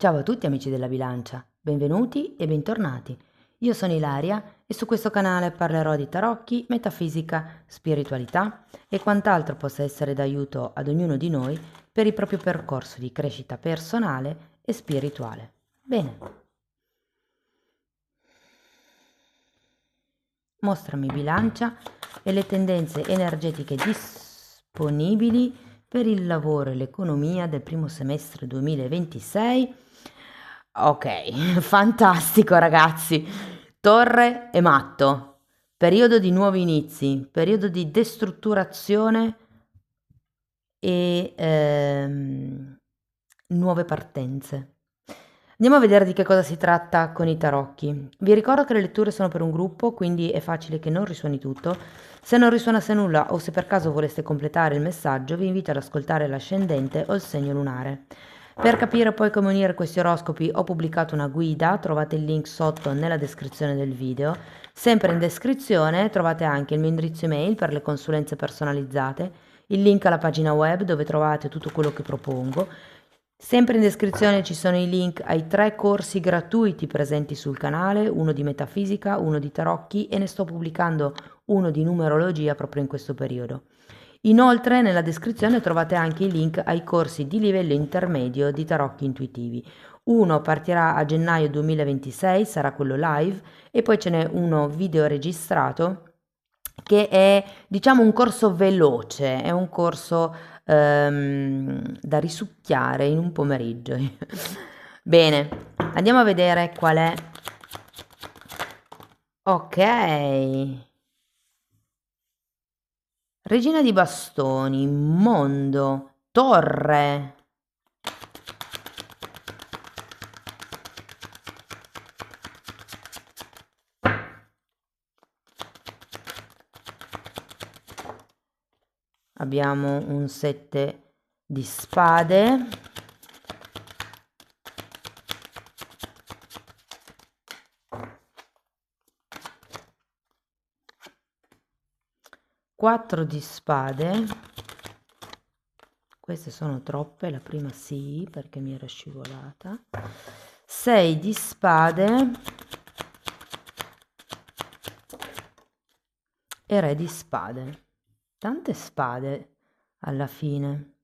Ciao a tutti amici della bilancia, benvenuti e bentornati. Io sono Ilaria e su questo canale parlerò di tarocchi, metafisica, spiritualità e quant'altro possa essere d'aiuto ad ognuno di noi per il proprio percorso di crescita personale e spirituale. Bene, mostrami bilancia e le tendenze energetiche disponibili per il lavoro e l'economia del primo semestre 2026. Ok, fantastico ragazzi. Torre e matto. Periodo di nuovi inizi, periodo di destrutturazione e nuove partenze. Andiamo a vedere di che cosa si tratta con i tarocchi. Vi ricordo che le letture sono per un gruppo, quindi è facile che non risuoni tutto. Se non risuonasse nulla o se per caso voleste completare il messaggio, vi invito ad ascoltare l'ascendente o il segno lunare. Per capire poi come unire questi oroscopi ho pubblicato una guida, trovate il link sotto nella descrizione del video. Sempre in descrizione trovate anche il mio indirizzo email per le consulenze personalizzate, il link alla pagina web dove trovate tutto quello che propongo. Sempre in descrizione ci sono i link ai 3 corsi gratuiti presenti sul canale, uno di metafisica, uno di tarocchi e ne sto pubblicando uno di numerologia proprio in questo periodo. Inoltre nella descrizione trovate anche i link ai corsi di livello intermedio di tarocchi intuitivi. Uno partirà a gennaio 2026, sarà quello live, e poi ce n'è uno video registrato che è, diciamo, un corso veloce, è un corso da risucchiare in un pomeriggio. Bene, andiamo a vedere qual è. Ok. Regina di bastoni, mondo, torre. Abbiamo un 7 di spade. Quattro di spade. Queste sono troppe, la prima sì, perché mi era scivolata. 6 di spade e re di spade. Tante spade alla fine.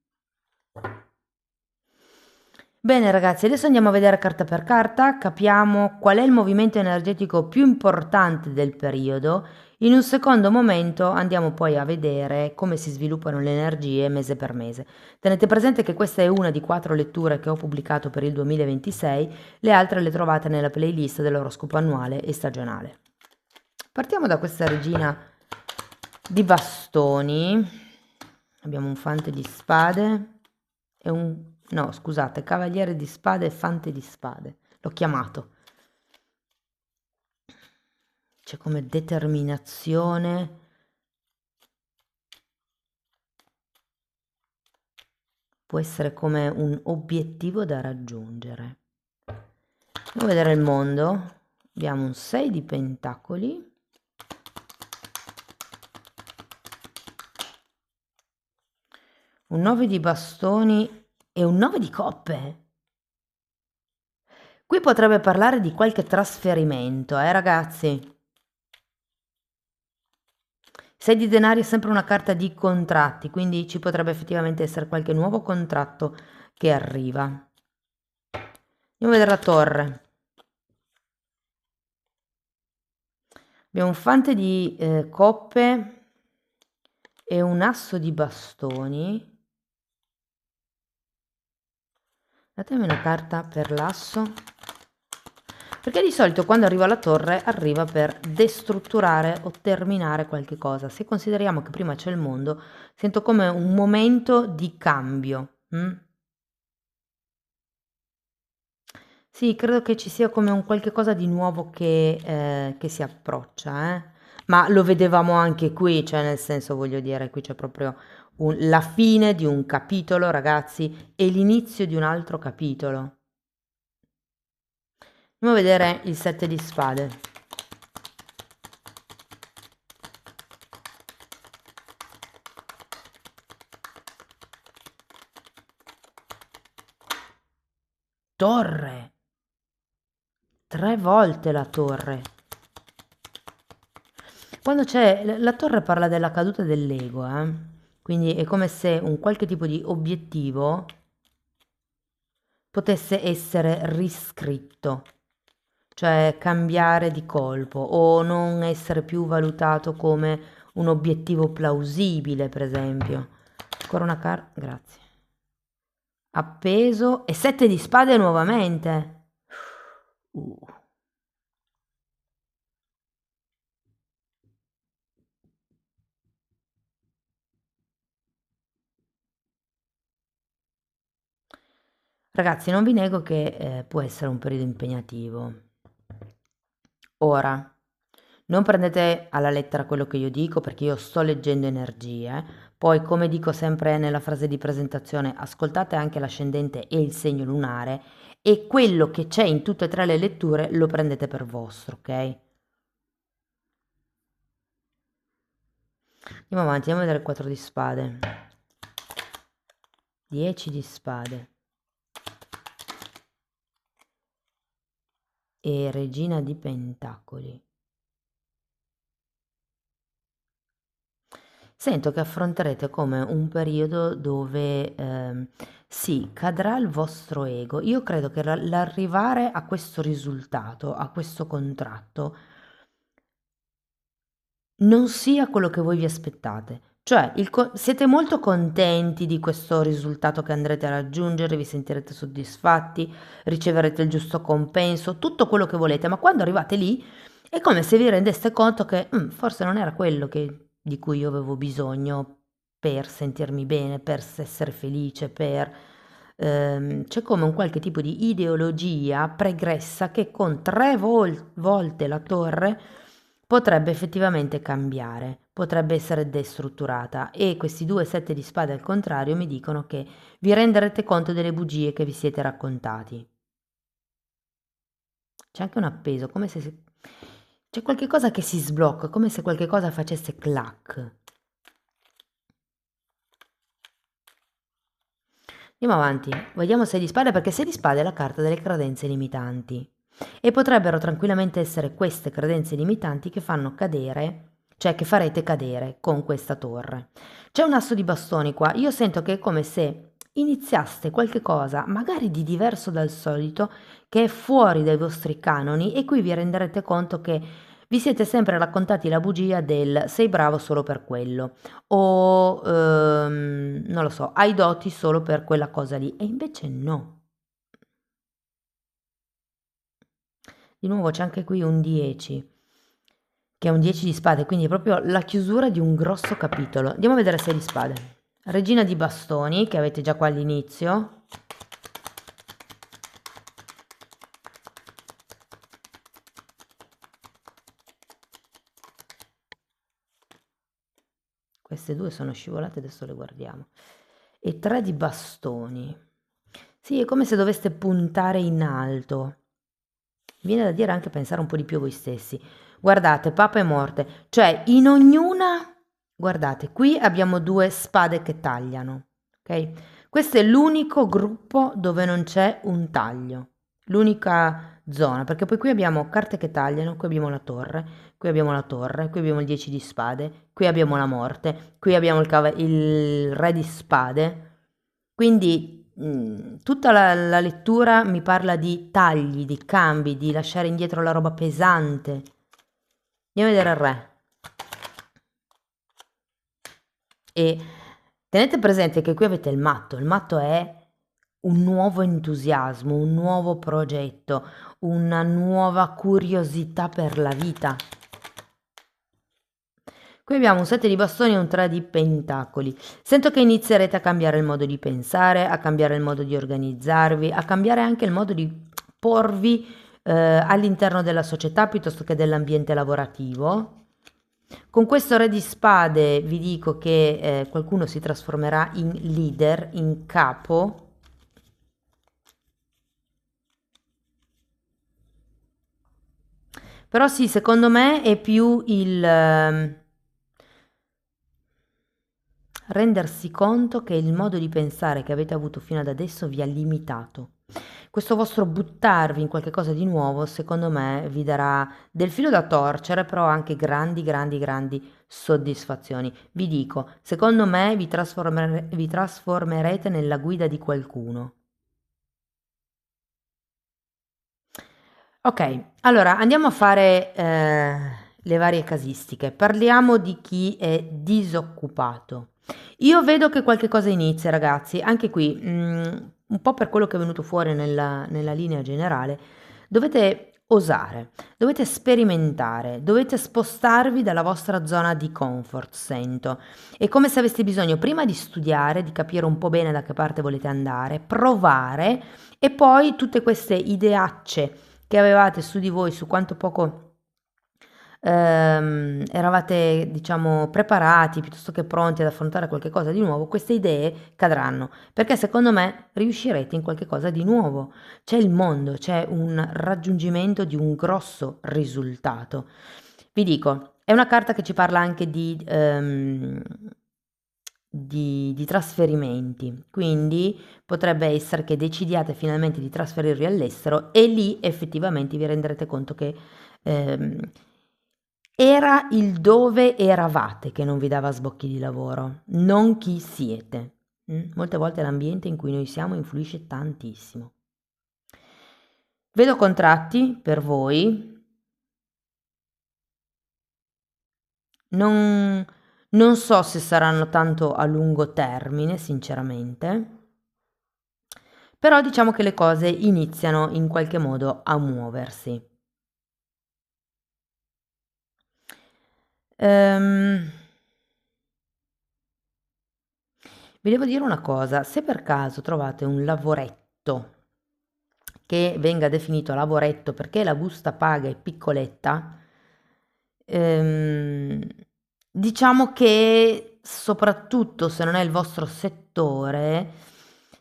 Bene ragazzi, adesso andiamo a vedere carta per carta, capiamo qual è il movimento energetico più importante del periodo. In un secondo momento andiamo poi a vedere come si sviluppano le energie mese per mese. Tenete presente che questa è una di 4 letture che ho pubblicato per il 2026, le altre le trovate nella playlist dell'oroscopo annuale e stagionale. Partiamo da questa regina di bastoni. Abbiamo un fante di spade e un... no, scusate, cavaliere di spade e fante di spade. L'ho chiamato. C'è come determinazione. Può essere come un obiettivo da raggiungere. Andiamo a vedere il mondo. Abbiamo un 6 di pentacoli. Un 9 di bastoni e un 9 di coppe. Qui potrebbe parlare di qualche trasferimento, ragazzi? 6 di denari è sempre una carta di contratti, quindi ci potrebbe effettivamente essere qualche nuovo contratto che arriva. Andiamo a vedere la torre. Abbiamo un fante di coppe e un asso di bastoni. Datemi una carta per l'asso. Perché di solito quando arriva la torre arriva per destrutturare o terminare qualche cosa. Se consideriamo che prima c'è il mondo, sento come un momento di cambio. Sì, credo che ci sia come un qualche cosa di nuovo che si approccia, eh. Ma lo vedevamo anche qui, cioè nel senso voglio dire, qui c'è proprio la fine di un capitolo, ragazzi, e l'inizio di un altro capitolo. Andiamo a vedere il 7 di spade. Torre. 3 volte la torre. Quando c'è la torre parla della caduta dell'ego, quindi è come se un qualche tipo di obiettivo potesse essere riscritto, cioè cambiare di colpo o non essere più valutato come un obiettivo plausibile, per esempio. Ancora una carta, grazie. Appeso e 7 di spade nuovamente. Ragazzi, non vi nego che può essere un periodo impegnativo. Ora, non prendete alla lettera quello che io dico perché io sto leggendo energie. Poi, come dico sempre nella frase di presentazione, ascoltate anche l'ascendente e il segno lunare e quello che c'è in tutte e tre le letture lo prendete per vostro, ok? Andiamo avanti, andiamo a vedere il 4 di spade. 10 di spade. E regina di pentacoli. Sento che affronterete come un periodo dove sì, cadrà il vostro ego. Io credo che l'arrivare a questo risultato, a questo contratto, non sia quello che voi vi aspettate. Cioè, siete molto contenti di questo risultato che andrete a raggiungere, vi sentirete soddisfatti, riceverete il giusto compenso, tutto quello che volete, ma quando arrivate lì è come se vi rendeste conto che forse non era quello di cui io avevo bisogno per sentirmi bene, per essere felice, c'è come un qualche tipo di ideologia pregressa che con 3 volte la torre potrebbe effettivamente cambiare, potrebbe essere destrutturata e questi 2 sette di spade al contrario mi dicono che vi renderete conto delle bugie che vi siete raccontati. C'è anche un appeso, come se c'è qualche cosa che si sblocca, come se qualche cosa facesse clac. Andiamo avanti, vediamo 6 di spade perché 6 di spade è la carta delle credenze limitanti e potrebbero tranquillamente essere queste credenze limitanti che fanno cadere, cioè che farete cadere con questa torre. C'è un asso di bastoni qua, io sento che è come se iniziaste qualche cosa magari di diverso dal solito che è fuori dai vostri canoni e qui vi renderete conto che vi siete sempre raccontati la bugia del sei bravo solo per quello o non lo so, hai doti solo per quella cosa lì e invece no. Di nuovo c'è anche qui un 10 che è un 10 di spade, quindi è proprio la chiusura di un grosso capitolo. Andiamo a vedere 6 di spade. Regina di bastoni, che avete già qua all'inizio. Queste due sono scivolate, adesso le guardiamo. E 3 di bastoni. Sì, è come se doveste puntare in alto. Viene da dire anche pensare un po' di più a voi stessi. Guardate, papa e morte, cioè in ognuna, guardate, qui abbiamo 2 spade che tagliano, ok? Questo è l'unico gruppo dove non c'è un taglio, l'unica zona, perché poi qui abbiamo carte che tagliano, qui abbiamo la torre, qui abbiamo la torre, qui abbiamo il 10 di spade, qui abbiamo la morte, qui abbiamo il re di spade, quindi tutta la lettura mi parla di tagli, di cambi, di lasciare indietro la roba pesante. Andiamo a vedere il re. E tenete presente che qui avete il matto è un nuovo entusiasmo, un nuovo progetto, una nuova curiosità per la vita. Qui abbiamo un 7 di bastoni e un 3 di pentacoli. Sento che inizierete a cambiare il modo di pensare, a cambiare il modo di organizzarvi, a cambiare anche il modo di porvi all'interno della società piuttosto che dell'ambiente lavorativo. Con questo re di spade vi dico che qualcuno si trasformerà in leader, in capo. Però sì, secondo me è più il rendersi conto che il modo di pensare che avete avuto fino ad adesso vi ha limitato. questo vostro buttarvi in qualche cosa di nuovo, secondo me, vi darà del filo da torcere, però anche grandi, grandi, grandi soddisfazioni. Vi dico, secondo me vi trasformerete nella guida di qualcuno. Ok, allora andiamo a fare le varie casistiche. Parliamo di chi è disoccupato. Io vedo che qualche cosa inizia, ragazzi, anche qui, un po' per quello che è venuto fuori nella linea generale, dovete osare, dovete sperimentare, dovete spostarvi dalla vostra zona di comfort, sento. È come se aveste bisogno prima di studiare, di capire un po' bene da che parte volete andare, provare e poi tutte queste ideacce che avevate su di voi, su quanto poco eravate, diciamo, preparati piuttosto che pronti ad affrontare qualche cosa di nuovo, queste idee cadranno, perché secondo me riuscirete in qualche cosa di nuovo. C'è il mondo, c'è un raggiungimento di un grosso risultato. Vi dico, è una carta che ci parla anche di trasferimenti, quindi potrebbe essere che decidiate finalmente di trasferirvi all'estero e lì effettivamente vi renderete conto che ehm, era il dove eravate che non vi dava sbocchi di lavoro, non chi siete. Molte volte l'ambiente in cui noi siamo influisce tantissimo. Vedo contratti per voi, non, non so se saranno tanto a lungo termine, sinceramente, però diciamo che le cose iniziano in qualche modo a muoversi. Ehm, Vi devo dire una cosa, se per caso trovate un lavoretto che venga definito lavoretto perché la busta paga è piccoletta, ehm, diciamo che soprattutto se non è il vostro settore,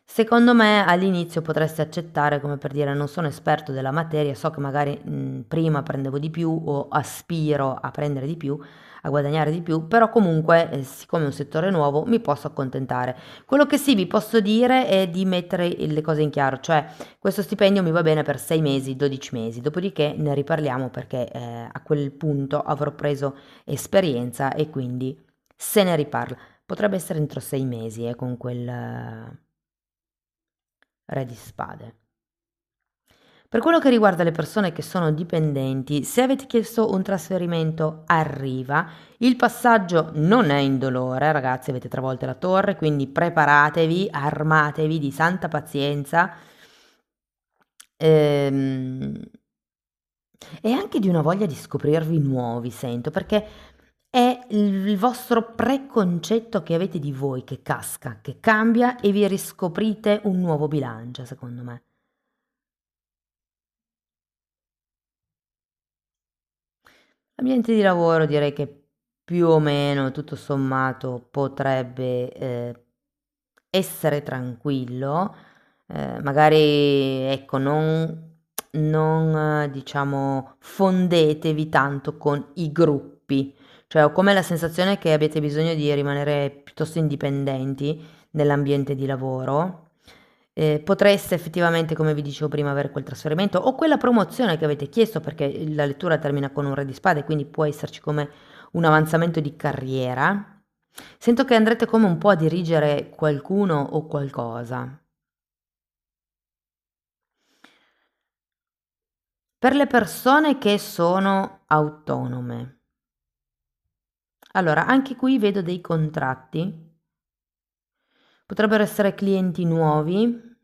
secondo me all'inizio potreste accettare come per dire non sono esperto della materia, so che magari prima prendevo di più o aspiro a prendere di più, a guadagnare di più, però comunque siccome è un settore nuovo mi posso accontentare. Quello che sì vi posso dire è di mettere le cose in chiaro, cioè questo stipendio mi va bene per 6 mesi, 12 mesi, dopodiché ne riparliamo perché a quel punto avrò preso esperienza e quindi se ne riparla. Potrebbe essere entro 6 mesi con quel re di spade. Per quello che riguarda le persone che sono dipendenti, se avete chiesto un trasferimento arriva, il passaggio non è indolore, ragazzi, avete travolto la torre, quindi preparatevi, armatevi di santa pazienza ehm, e anche di una voglia di scoprirvi nuovi, sento, perché è il vostro preconcetto che avete di voi che casca, che cambia e vi riscoprite un nuovo bilancio, secondo me. L'ambiente di lavoro direi che più o meno, tutto sommato, potrebbe essere tranquillo, magari ecco, non diciamo fondetevi tanto con i gruppi, cioè ho come la sensazione che abbiate bisogno di rimanere piuttosto indipendenti nell'ambiente di lavoro. Potreste effettivamente, come vi dicevo prima, avere quel trasferimento o quella promozione che avete chiesto, perché la lettura termina con un re di spade, quindi può esserci come un avanzamento di carriera. Sento che andrete come un po' a dirigere qualcuno o qualcosa. Per le persone che sono autonome. Allora, anche qui vedo dei contratti. Potrebbero essere clienti nuovi,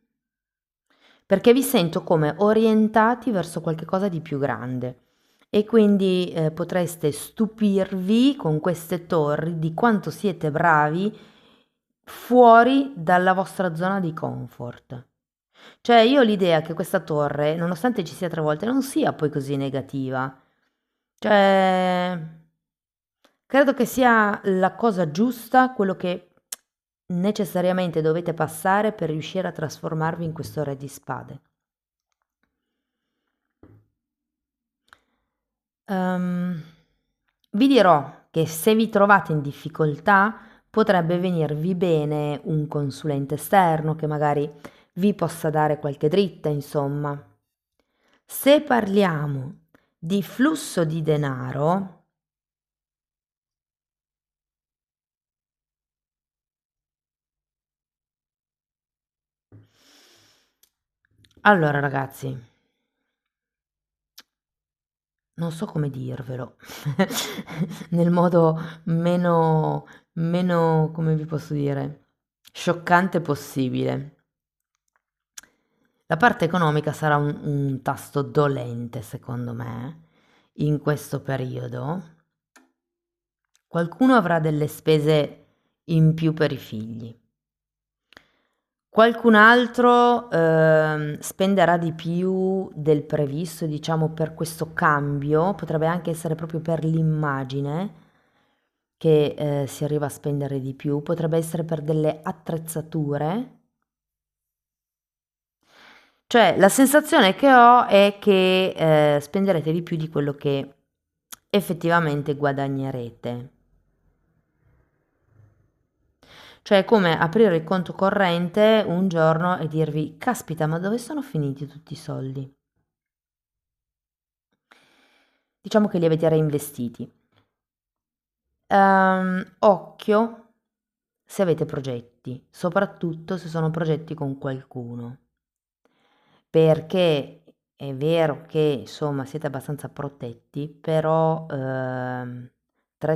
perché vi sento come orientati verso qualche cosa di più grande e quindi potreste stupirvi con queste torri di quanto siete bravi fuori dalla vostra zona di comfort. Cioè io ho l'idea che questa torre, nonostante ci sia 3 volte, non sia poi così negativa. Cioè, credo che sia la cosa giusta, quello che necessariamente dovete passare per riuscire a trasformarvi in questo re di spade. Ehm, Vi dirò che se vi trovate in difficoltà potrebbe venirvi bene un consulente esterno che magari vi possa dare qualche dritta, insomma. Se parliamo di flusso di denaro, allora ragazzi, non so come dirvelo, nel modo meno, come vi posso dire, scioccante possibile. La parte economica sarà un tasto dolente, secondo me, in questo periodo. Qualcuno avrà delle spese in più per i figli. Qualcun altro spenderà di più del previsto, diciamo, per questo cambio, potrebbe anche essere proprio per l'immagine che si arriva a spendere di più, potrebbe essere per delle attrezzature. Cioè, la sensazione che ho è che spenderete di più di quello che effettivamente guadagnerete. Cioè, è come aprire il conto corrente un giorno e dirvi, caspita, ma dove sono finiti tutti i soldi? Diciamo che li avete reinvestiti. Occhio se avete progetti, soprattutto se sono progetti con qualcuno, perché è vero che insomma siete abbastanza protetti, però 3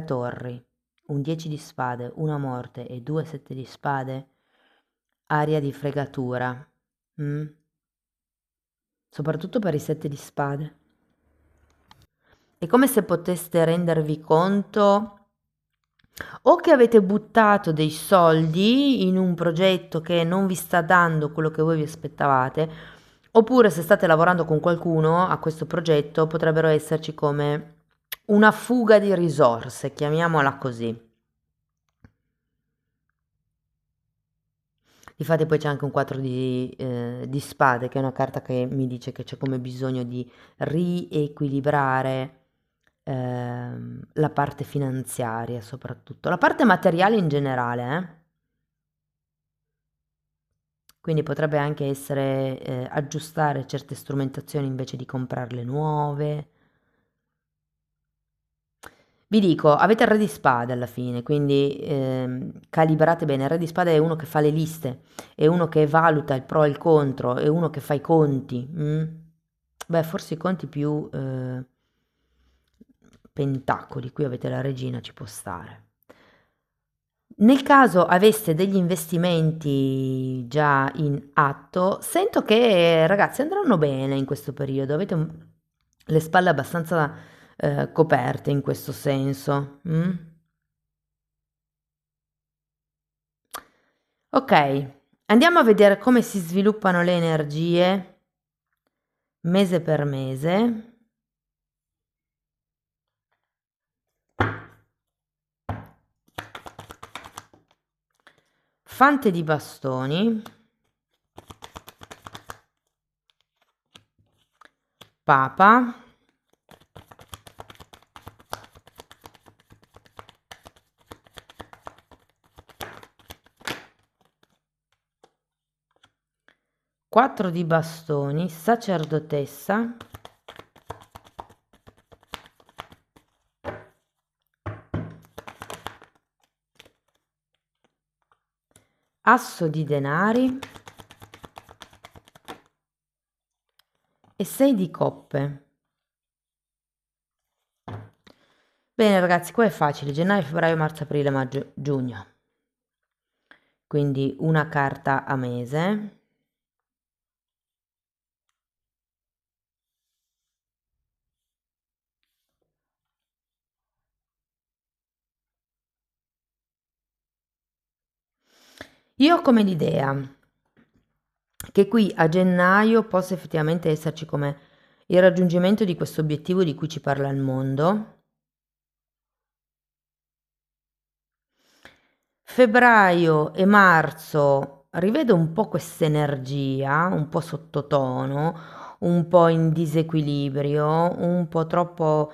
torri, un 10 di spade, una morte e 2 sette di spade, aria di fregatura, mm? Soprattutto per i 7 di spade. È come se poteste rendervi conto o che avete buttato dei soldi in un progetto che non vi sta dando quello che voi vi aspettavate, oppure se state lavorando con qualcuno a questo progetto potrebbero esserci come una fuga di risorse, chiamiamola così. Difatti poi c'è anche un 4 di spade, che è una carta che mi dice che c'è come bisogno di riequilibrare la parte finanziaria soprattutto, la parte materiale in generale, Quindi potrebbe anche essere aggiustare certe strumentazioni invece di comprarle nuove. Vi dico, avete il re di spade alla fine, quindi calibrate bene. Il re di spade è uno che fa le liste, è uno che valuta il pro e il contro, è uno che fa i conti. Beh, forse i conti più pentacoli, qui avete la regina, ci può stare. Nel caso aveste degli investimenti già in atto, sento che ragazzi andranno bene in questo periodo, avete le spalle abbastanza coperte in questo senso. Ok, andiamo a vedere come si sviluppano le energie mese per mese. Fante di bastoni, papa, quattro di bastoni, sacerdotessa, asso di denari e 6 di coppe. Bene ragazzi, qua è facile, gennaio, febbraio, marzo, aprile, maggio, giugno. Quindi una carta a mese. Io ho come l'idea che qui a gennaio possa effettivamente esserci come il raggiungimento di questo obiettivo di cui ci parla il mondo. Febbraio e marzo rivedo un po' questa energia, un po' sottotono, un po' in disequilibrio, un po' troppo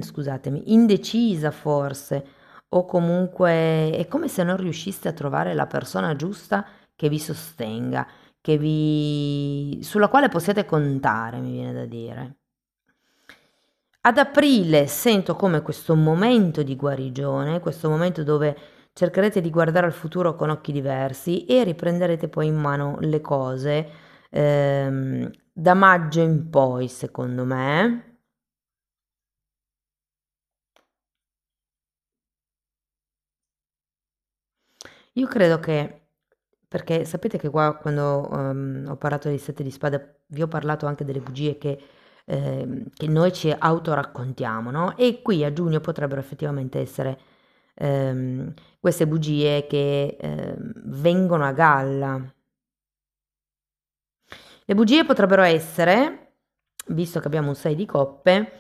scusatemi, indecisa forse, o comunque è come se non riusciste a trovare la persona giusta che vi sostenga, sulla quale possiate contare, mi viene da dire. Ad aprile sento come questo momento di guarigione, questo momento dove cercherete di guardare al futuro con occhi diversi e riprenderete poi in mano le cose da maggio in poi, secondo me. Io credo che, perché sapete che qua quando ho parlato dei sette di spade, vi ho parlato anche delle bugie che noi ci autoraccontiamo, no? E qui a giugno potrebbero effettivamente essere queste bugie che vengono a galla. Le bugie potrebbero essere, visto che abbiamo un 6 di coppe,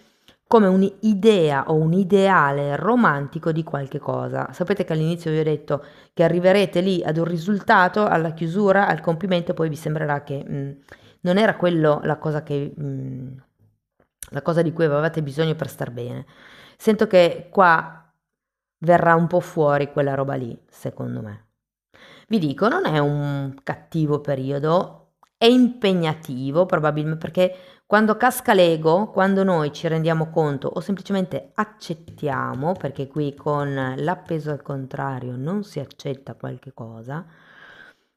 come un'idea o un ideale romantico di qualche cosa. Sapete che all'inizio vi ho detto che arriverete lì ad un risultato, alla chiusura, al compimento, e poi vi sembrerà che non era quello la cosa di cui avevate bisogno per star bene. Sento che qua verrà un po' fuori quella roba lì, secondo me. Vi dico, non è un cattivo periodo, è impegnativo probabilmente perché quando casca l'ego, quando noi ci rendiamo conto o semplicemente accettiamo, perché qui con l'appeso al contrario non si accetta qualche cosa,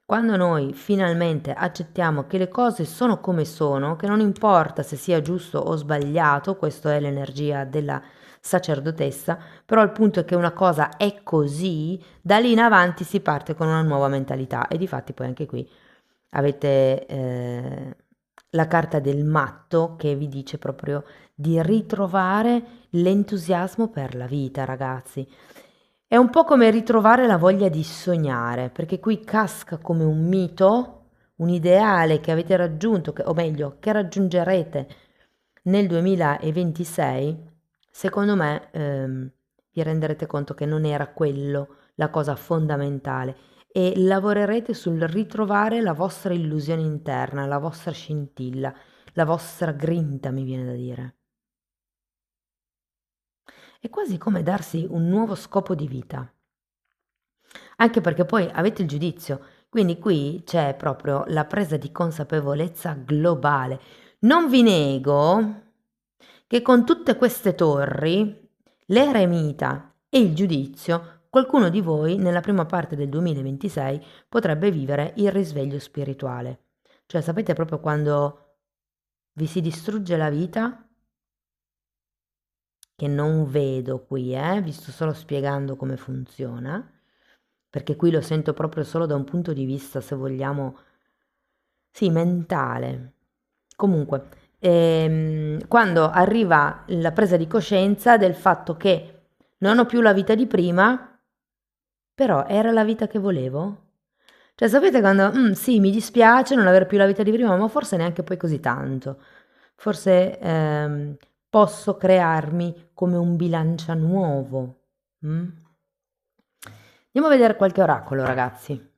quando noi finalmente accettiamo che le cose sono come sono, che non importa se sia giusto o sbagliato, questa è l'energia della sacerdotessa, però il punto è che una cosa è così, da lì in avanti si parte con una nuova mentalità e difatti poi anche qui avete la carta del matto che vi dice proprio di ritrovare l'entusiasmo per la vita, ragazzi. È un po' come ritrovare la voglia di sognare, perché qui casca come un mito, un ideale che avete raggiunto, o meglio, che raggiungerete nel 2026. Secondo me vi renderete conto che non era quello la cosa fondamentale e lavorerete sul ritrovare la vostra illusione interna, la vostra scintilla, la vostra grinta, mi viene da dire. È quasi come darsi un nuovo scopo di vita. Anche perché poi avete il giudizio, quindi qui c'è proprio la presa di consapevolezza globale. Non vi nego che con tutte queste torri, l'eremita e il giudizio, qualcuno di voi nella prima parte del 2026 potrebbe vivere il risveglio spirituale. Cioè, sapete proprio quando vi si distrugge la vita, che non vedo qui, vi sto solo spiegando come funziona, perché qui lo sento proprio solo da un punto di vista, se vogliamo, sì, mentale. Comunque, quando arriva la presa di coscienza del fatto che non ho più la vita di prima, però era la vita che volevo? Cioè, sapete quando, sì, mi dispiace non aver più la vita di prima, ma forse neanche poi così tanto. Forse posso crearmi come un bilancia nuovo. Mm? Andiamo a vedere qualche oracolo, ragazzi.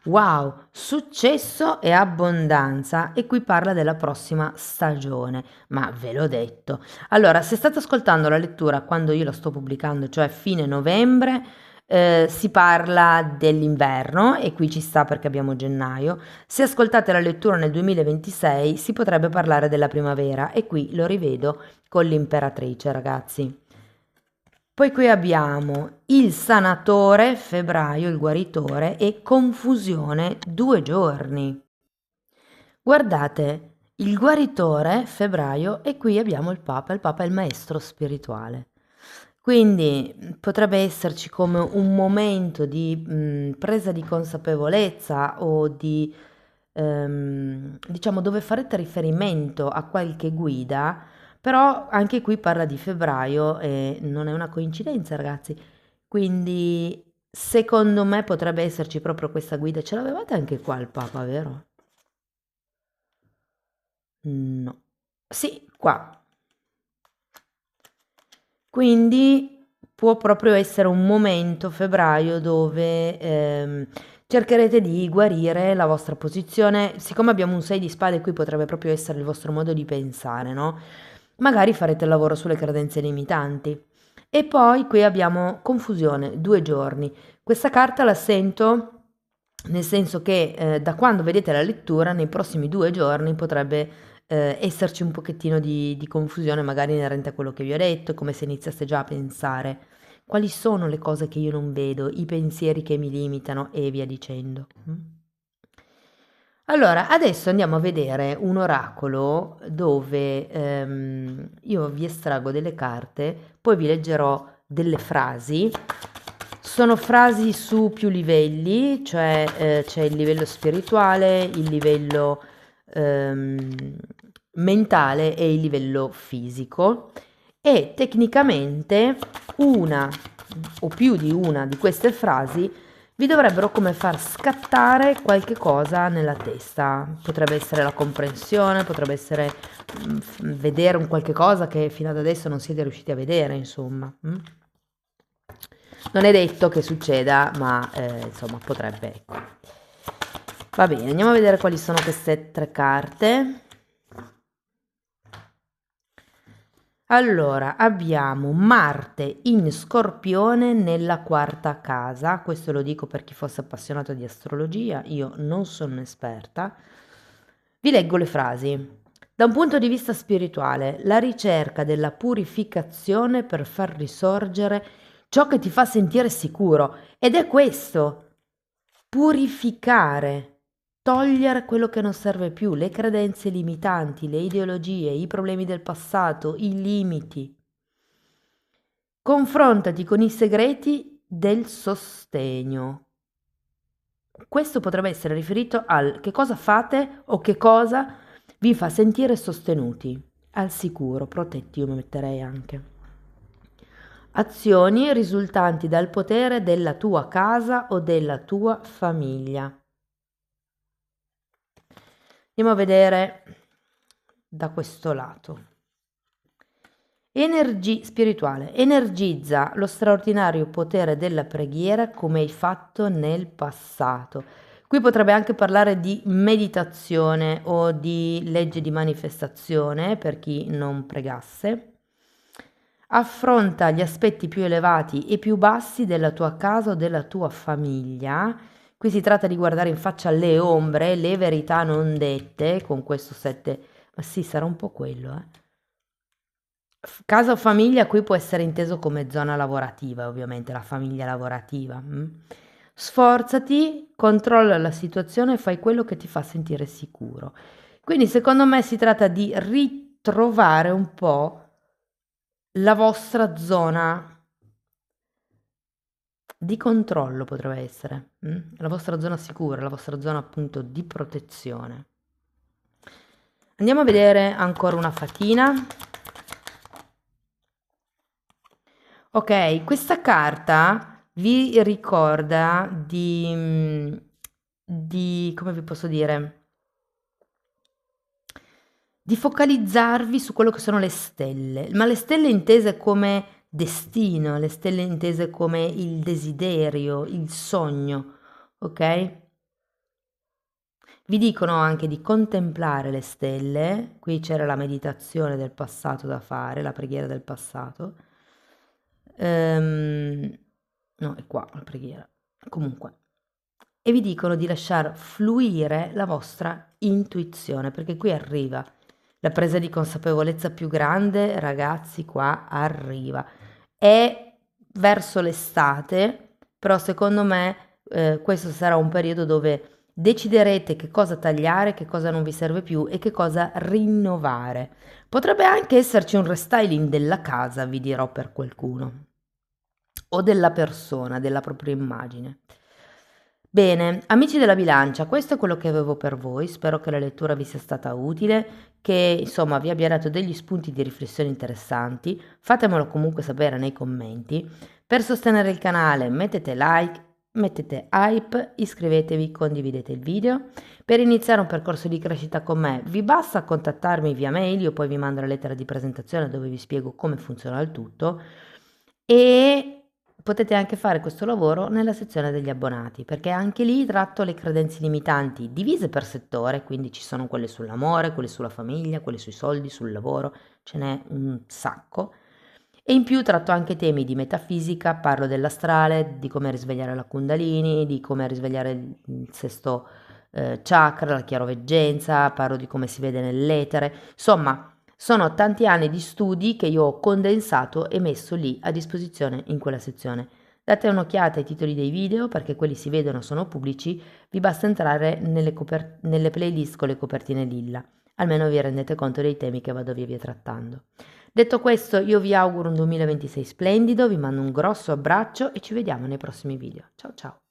Wow, successo e abbondanza e qui parla della prossima stagione, ma ve l'ho detto. Allora, se state ascoltando la lettura quando io la sto pubblicando, cioè fine novembre, si parla dell'inverno e qui ci sta perché abbiamo gennaio. Se ascoltate la lettura nel 2026 si potrebbe parlare della primavera e qui lo rivedo con l'imperatrice, ragazzi. Poi qui abbiamo il sanatore, febbraio, il guaritore e confusione, 2 giorni. Guardate, il guaritore, febbraio, e qui abbiamo il Papa è il maestro spirituale. Quindi potrebbe esserci come un momento di presa di consapevolezza o di, diciamo, dove farete riferimento a qualche guida, però anche qui parla di febbraio e non è una coincidenza, ragazzi. Quindi secondo me potrebbe esserci proprio questa guida. Ce l'avevate anche qua il Papa, vero? No. Sì, qua. Quindi può proprio essere un momento, febbraio, dove cercherete di guarire la vostra posizione. Siccome abbiamo un 6 di spade, qui potrebbe proprio essere il vostro modo di pensare, no? Magari farete il lavoro sulle credenze limitanti. E poi qui abbiamo confusione, 2 giorni. Questa carta la sento nel senso che da quando vedete la lettura, nei prossimi 2 giorni potrebbe esserci un pochettino di confusione, magari inerente a quello che vi ho detto, come se iniziaste già a pensare quali sono le cose che io non vedo, i pensieri che mi limitano e via dicendo. Allora, adesso andiamo a vedere un oracolo dove io vi estraggo delle carte, poi vi leggerò delle frasi. Sono frasi su più livelli, cioè c'è il livello spirituale, il livello mentale e il livello fisico, e tecnicamente una o più di una di queste frasi vi dovrebbero come far scattare qualche cosa nella testa. Potrebbe essere la comprensione, potrebbe essere vedere un qualche cosa che fino ad adesso non siete riusciti a vedere, insomma. Non è detto che succeda, ma insomma potrebbe, ecco. Va bene, andiamo a vedere quali sono queste 3 carte. Allora, abbiamo Marte in Scorpione nella 4ª casa. Questo lo dico per chi fosse appassionato di astrologia, io non sono un'esperta. Vi leggo le frasi. Da un punto di vista spirituale, la ricerca della purificazione per far risorgere ciò che ti fa sentire sicuro. Ed è questo, purificare. Togliere quello che non serve più, le credenze limitanti, le ideologie, i problemi del passato, i limiti. Confrontati con i segreti del sostegno. Questo potrebbe essere riferito al che cosa fate o che cosa vi fa sentire sostenuti, al sicuro, protetti, io mi metterei anche. Azioni risultanti dal potere della tua casa o della tua famiglia. Andiamo a vedere da questo lato. Spirituale. Energizza lo straordinario potere della preghiera come hai fatto nel passato. Qui potrebbe anche parlare di meditazione o di legge di manifestazione per chi non pregasse. Affronta gli aspetti più elevati e più bassi della tua casa o della tua famiglia. Qui si tratta di guardare in faccia le ombre, le verità non dette, con questo 7, ma sì, sarà un po' quello, Casa o famiglia qui può essere inteso come zona lavorativa, ovviamente, la famiglia lavorativa. Sforzati, controlla la situazione e fai quello che ti fa sentire sicuro. Quindi secondo me si tratta di ritrovare un po' la vostra zona di controllo, potrebbe essere, la vostra zona sicura, la vostra zona appunto di protezione. Andiamo a vedere ancora una fatina. Ok, questa carta vi ricorda di come vi posso dire, di focalizzarvi su quello che sono le stelle, ma le stelle intese come destino, le stelle intese come il desiderio, il sogno, ok? Vi dicono anche di contemplare le stelle, qui c'era la meditazione del passato da fare, la preghiera del passato. No, è qua la preghiera. Comunque. E vi dicono di lasciar fluire la vostra intuizione, perché qui arriva la presa di consapevolezza più grande, ragazzi, qua arriva. È verso l'estate, però secondo me questo sarà un periodo dove deciderete che cosa tagliare, che cosa non vi serve più e che cosa rinnovare. Potrebbe anche esserci un restyling della casa, vi dirò per qualcuno, o della persona, della propria immagine. Bene, amici della bilancia, questo è quello che avevo per voi, spero che la lettura vi sia stata utile, che insomma vi abbia dato degli spunti di riflessione interessanti, fatemelo comunque sapere nei commenti. Per sostenere il canale mettete like, mettete hype, iscrivetevi, condividete il video. Per iniziare un percorso di crescita con me vi basta contattarmi via mail, io poi vi mando la lettera di presentazione dove vi spiego come funziona il tutto, e Potete anche fare questo lavoro nella sezione degli abbonati, perché anche lì tratto le credenze limitanti divise per settore, quindi ci sono quelle sull'amore, quelle sulla famiglia, quelle sui soldi, sul lavoro, ce n'è un sacco. E in più tratto anche temi di metafisica, parlo dell'astrale, di come risvegliare la Kundalini, di come risvegliare il sesto chakra, la chiaroveggenza, parlo di come si vede nell'etere, insomma sono tanti anni di studi che io ho condensato e messo lì a disposizione in quella sezione. Date un'occhiata ai titoli dei video perché quelli si vedono, sono pubblici, vi basta entrare nelle playlist con le copertine lilla, almeno vi rendete conto dei temi che vado via via trattando. Detto questo, io vi auguro un 2026 splendido, vi mando un grosso abbraccio e ci vediamo nei prossimi video. Ciao ciao!